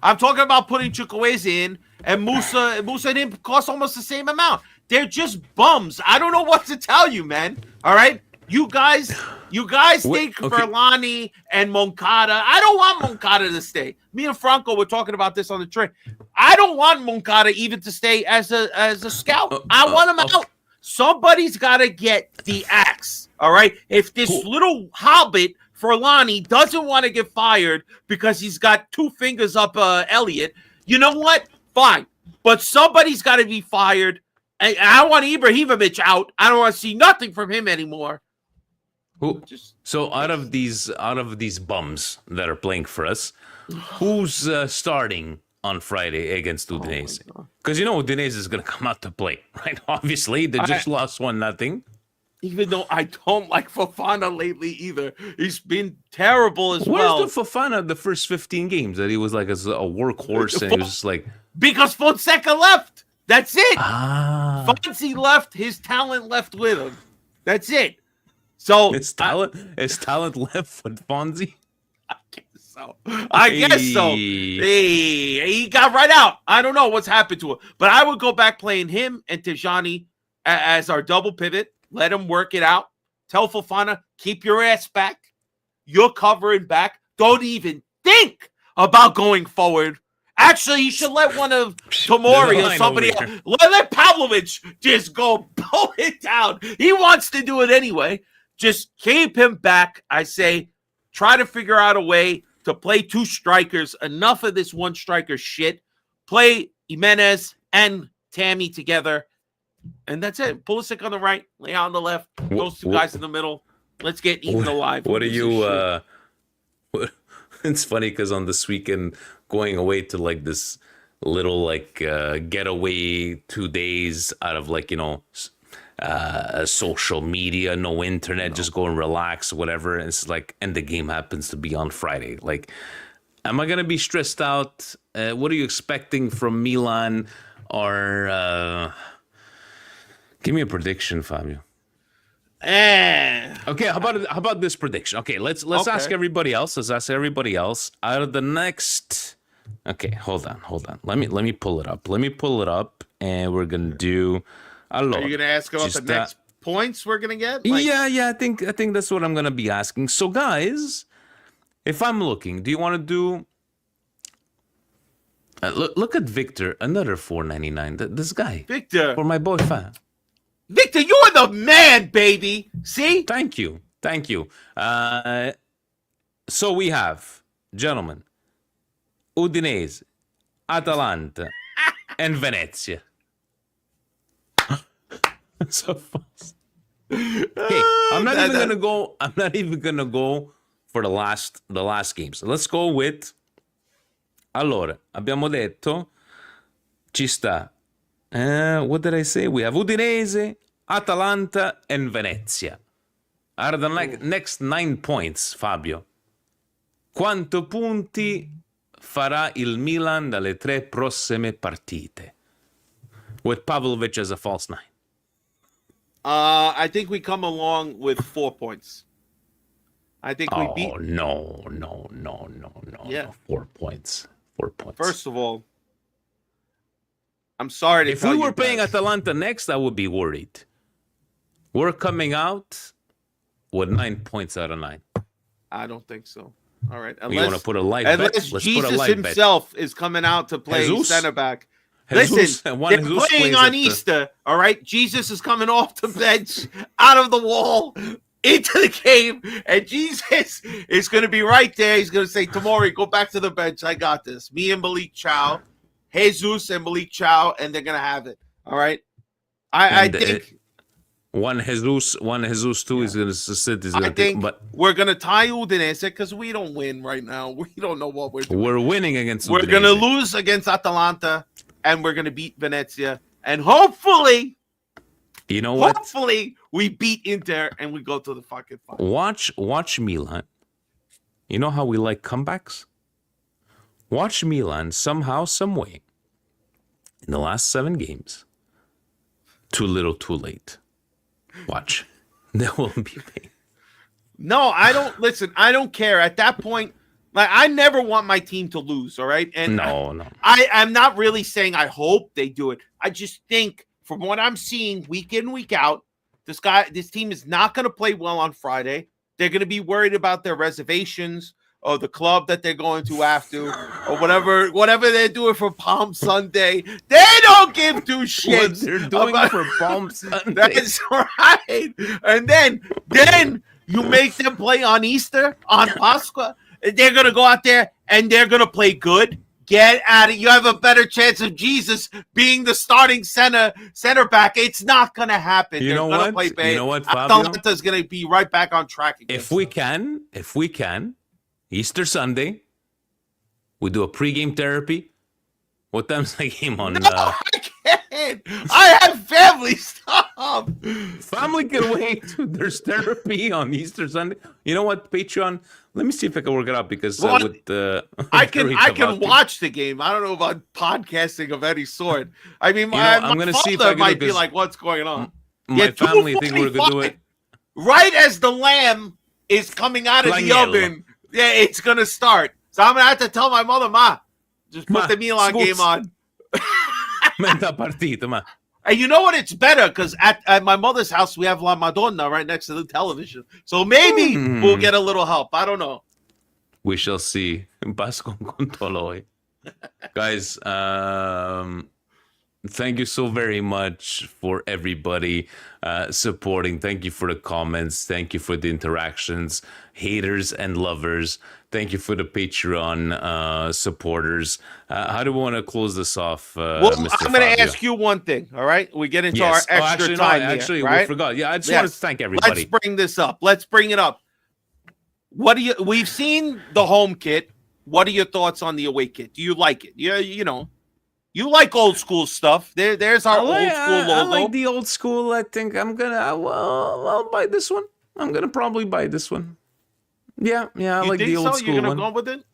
I'm talking about putting Chukwueze in, and Musah and him cost almost the same amount. They're just bums. I don't know what to tell you, man. All right? You guys think Verlani and Moncada. I don't want Moncada to stay. Me and Franco were talking about this on the train. I don't want Moncada even to stay as a scout. I want him out. Somebody's got to get the axe. All right? If this little hobbit Verlani doesn't want to get fired because he's got two fingers up Elliot, you know what? Fine. But somebody's got to be fired. And I want Ibrahimovic out. I don't want to see nothing from him anymore. So out of these bums that are playing for us, who's starting on Friday against Udinese? Because you know Udinese is going to come out to play, right? Obviously, they just lost 1-0. Even though I don't like Fofana lately either. He's been terrible as well. Where's the Fofana the first 15 games that he was like a workhorse and he was just like... Because Fonseca left. That's it. Fonzie left. His talent left with him. That's it. So his talent left with Fonzie? I guess so. He got right out. I don't know what's happened to him. But I would go back playing him and Tijani as our double pivot. Let him work it out. Tell Fofana, keep your ass back. You're covering back. Don't even think about going forward. Actually, you should let one of Tomori or somebody else. Let Pavlovic just go pull it down. He wants to do it anyway. Just keep him back. I say, try to figure out a way to play two strikers. Enough of this one striker shit. Play Jimenez and Tammy together. And that's it. Pulisic on the right, Lay on the left. Those two guys in the middle. Let's get eaten alive. What are you... It's funny because on this weekend, going away to like this little like getaway 2 days out of like, you know, social media, no internet, just go and relax, whatever. And it's like, and the game happens to be on Friday. Like, am I going to be stressed out? What are you expecting from Milan? Or give me a prediction, Fabio. Okay, how about this prediction? Okay, let's ask everybody else. Let's ask everybody else out of the next. Okay, hold on. Let me pull it up. And we're gonna do. Allora, are you gonna ask about the next points we're gonna get? Yeah. I think that's what I'm gonna be asking. So, guys, if I'm looking, do you want to do? Look at Victor, another $4.99. This guy, Victor, for my boy fan. Victor, you're the man, baby. See? Thank you. So we have, gentlemen, Udinese, Atalanta, and Venezia. So fast. Okay, I'm not even gonna go for the last games. Let's go with. Allora, abbiamo detto, ci sta. What did I say? We have Udinese, Atalanta, and Venezia. Out of the next 9 points, Fabio, quanto punti farà il Milan dalle 3 prossime partite? With Pavlovic as a false 9. I think we come along with 4 points. I think we beat. No. Yeah. 4 points. 4 points. First of all, I'm sorry to if tell you. If we were playing Atalanta next, I would be worried. We're coming out with 9 points out of 9. I don't think so. All right. You want to put a live bet? Unless Jesus himself is coming out to play center back. Listen, they're playing on Easter, all right? Jesus is coming off the bench, out of the wall, into the game, and Jesus is going to be right there. He's going to say, Tomori, go back to the bench. I got this. Me and Malik Chow, Jesus and Malik Chow, and they're going to have it, all right? I think... One Jesus too is going to sit. But we're going to tie Udinese because we don't win right now. We don't know what we're doing. We're winning against Udinese. We're going to lose against Atalanta. And we're going to beat Venezia. And hopefully, you know what? Hopefully, we beat Inter and we go to the fucking final. Watch Milan. You know how we like comebacks? Watch Milan somehow, some way, in the last 7 games. Too little, too late. Watch. There won't be pain. No, I don't. Listen, I don't care. At that point, like, I never want my team to lose, all right? And no. I'm not really saying I hope they do it. I just think from what I'm seeing week in, week out, this team is not going to play well on Friday. They're going to be worried about their reservations or the club that they're going to after or whatever they're doing for Palm Sunday. They don't give 2 shits. What they're doing for Palm Sunday. That's right. And then you make them play on Easter, on Pascua. They're going to go out there and they're going to play good. Get at it. You have a better chance of Jesus being the starting center back. It's not going to happen. You know what? Play bad. You know what, Fabio? Atalanta's going to be right back on track again. If we can, Easter Sunday, we do a pregame therapy. What time's the game on? No, I can't. I have family stuff. Family can wait. There's therapy on Easter Sunday. You know what, Patreon? Let me see if I can work it out because I can watch the game. I don't know about podcasting of any sort. I mean, I'm going to see if I might be like, what's going on? My family think we're going to do it. Right as the lamb is coming out of the oven, yeah, it's going to start. So I'm going to have to tell my mother, Ma, just put the Milan game on. Menta partita, ma. And you know what? It's better because at my mother's house, we have La Madonna right next to the television. So maybe we'll get a little help. I don't know. We shall see. Basco con Toloi. Guys, thank you so very much for everybody supporting. Thank you for the comments. Thank you for the interactions, haters and lovers. Thank you for the Patreon supporters. How do we want to close this off, Mr. I'm going to ask you one thing, all right? We get into our extra time here, actually, right? we forgot. Yeah, I just wanted to thank everybody. Let's bring this up. Let's bring it up. We've seen the home kit. What are your thoughts on the away kit? Do you like it? Yeah, you know. You like old school stuff. There's our old school logo. I like the old school. I think I'm gonna. I'll buy this one. I'm gonna probably buy this one. Yeah. I like the old school one. You're gonna go with it?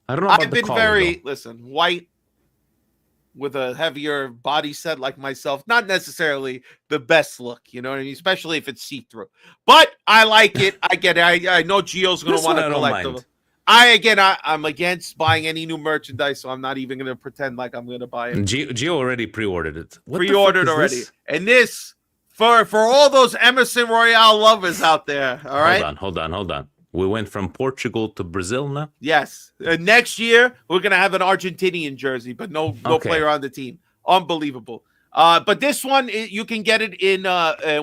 I don't know about the color, listen, white. with a heavier body set like myself, not necessarily the best look, you know what I mean? Especially if it's see-through. But I like it. I get it. I know Gio's going to want to collect them. I'm against buying any new merchandise, so I'm not even going to pretend like I'm going to buy it. Gio already pre-ordered it. Pre-ordered already. This? And this, for all those Emerson Royale lovers out there, all right? Hold on. We went from Portugal to Brazil now? Yes. Next year, we're going to have an Argentinian jersey, but no player on the team. Unbelievable. But this one, you can get it in,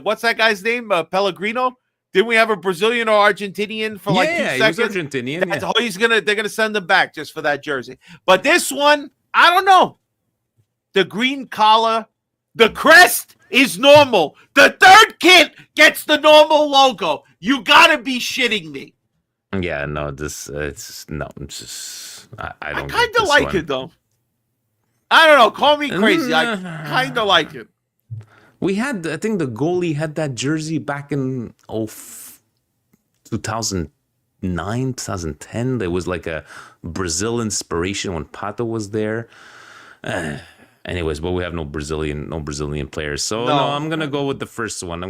what's that guy's name? Pellegrino? Didn't we have a Brazilian or Argentinian for 2 seconds? Yeah, he was Argentinian. They're going to send him back just for that jersey. But this one, I don't know. The green collar, the crest is normal. The third kit gets the normal logo. You got to be shitting me. Yeah, no, I don't. I kind of like it though. I don't know. Call me crazy. I kind of like it. We had, I think, the goalie had that jersey back in 2009, 2010. There was like a Brazil inspiration when Pato was there. Anyways, but we have no Brazilian players. So no, I'm gonna go with the first one.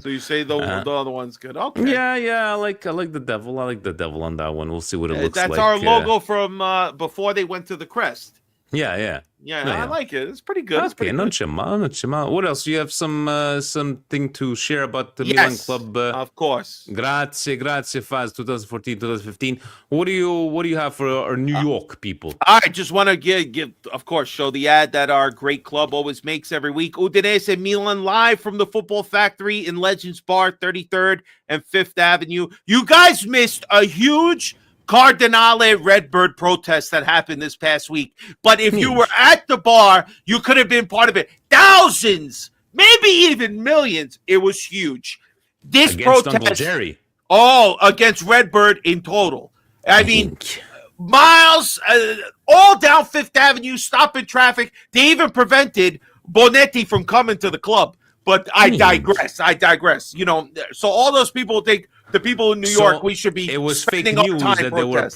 So you say the other one's good? Okay. Yeah. I like the devil. I like the devil on that one. We'll see what it looks like. That's our logo from before they went to the crest. Yeah. I like it. It's pretty good. Okay, non c'è male. What else? You have something to share about the Milan Club? Of course. Grazie, Faz, 2014, 2015. What do you have for our New York people? I just want to give, of course, show the ad that our great club always makes every week. Udinese Milan live from the Football Factory in Legends Bar, 33rd and 5th Avenue. You guys missed a huge Cardinale Redbird protest that happened this past week. But if you were at the bar, you could have been part of it. Thousands, maybe even millions. It was huge. This against protest, Uncle Jerry. Against Redbird in total. I mean, miles, all down Fifth Avenue, stopping traffic. They even prevented Bonetti from coming to the club. But I digress. You know, so all those people think the people in New York, we should be. It was fake news that there were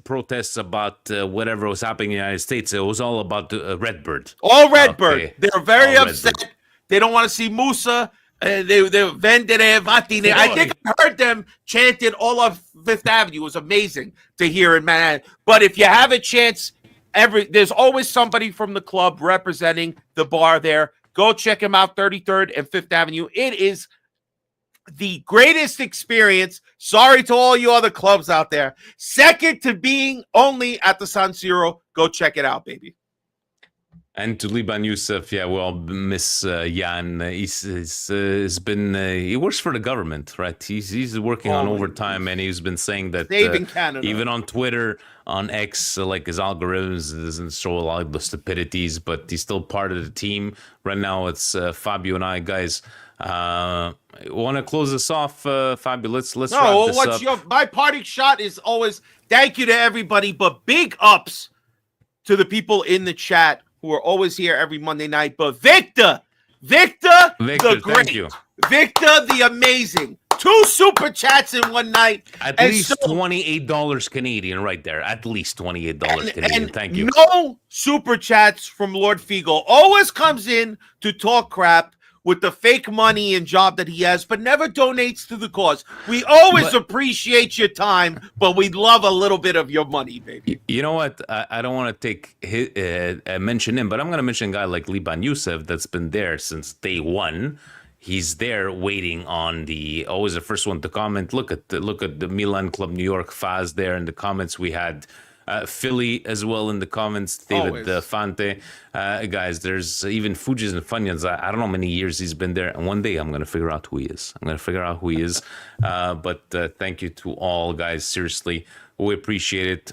protests about whatever was happening in the United States. It was all about Redbird. All Redbird. Okay. They're very upset. Redbird. They don't want to see Musah. They vendere vatine. I think I heard them chanted all of Fifth Avenue. It was amazing to hear in Manhattan. But if you have a chance, there's always somebody from the club representing the bar there. Go check him out, 33rd and 5th Avenue. It is the greatest experience. Sorry to all you other clubs out there. Second to being only at the San Siro. Go check it out, baby. And to Liban Youssef, we all miss Jan. He's been he works for the government, right? He's working on overtime, and he's been saying that even on Twitter, on X, like his algorithms doesn't show a lot of the stupidities, but he's still part of the team. Right now, it's Fabio and I, guys. Want to close this off, Fabio? Let's wrap this up. My parting shot is always thank you to everybody, but big ups to the people in the chat who are always here every Monday night. But Victor, the great, thank you. Victor, the amazing. 2 super chats in one night. At least $28 Canadian right there. At least $28 Canadian. Thank you. No super chats from Lord Fiegel. Always comes in to talk crap with the fake money and job that he has, but never donates to the cause. We always appreciate your time, but we'd love a little bit of your money, baby. You know what? I don't want to mention him, but I'm going to mention a guy like Liban Youssef that's been there since day one. He's there waiting on always the first one to comment. Look at the Milan Club New York Faz there in the comments. We had Philly as well in the comments. David Fante. Guys, there's even Fujis and Funyuns. I don't know how many years he's been there. And one day I'm going to figure out who he is. But thank you to all, guys. Seriously, we appreciate it.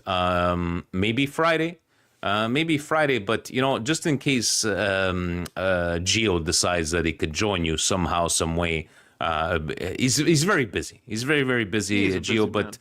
Maybe Friday. But just in case Gio decides that he could join you somehow, some way. He's very busy. He's very, very busy, Gio. But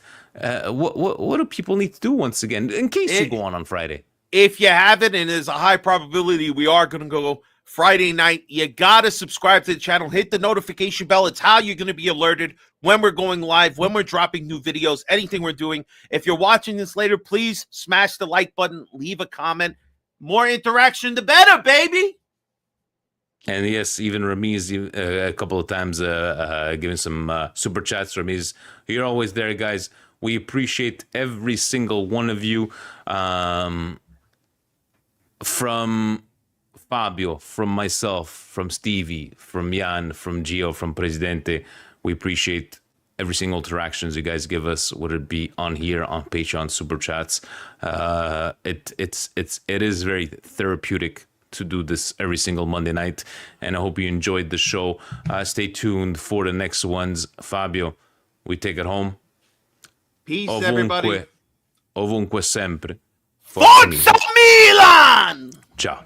what do people need to do once again in case you go on Friday? If you haven't, and there's a high probability we are going to go Friday night, you got to subscribe to the channel. Hit the notification bell. It's how you're going to be alerted when we're going live, when we're dropping new videos, anything we're doing. If you're watching this later, please smash the like button, leave a comment. More interaction, the better, baby. And yes, even Ramiz a couple of times giving some super chats. Ramiz, you're always there, guys. We appreciate every single one of you. From Fabio, from myself, from Stevie, from Jan, from Gio, from Presidente. We appreciate every single interactions you guys give us, whether it be on here, on Patreon, super chats. It is very therapeutic to do this every single Monday night, and I hope you enjoyed the show. Stay tuned for the next ones. Fabio, we take it home. Peace, Ovunque, everybody. ovunque sempre. Forza Milan! Ciao.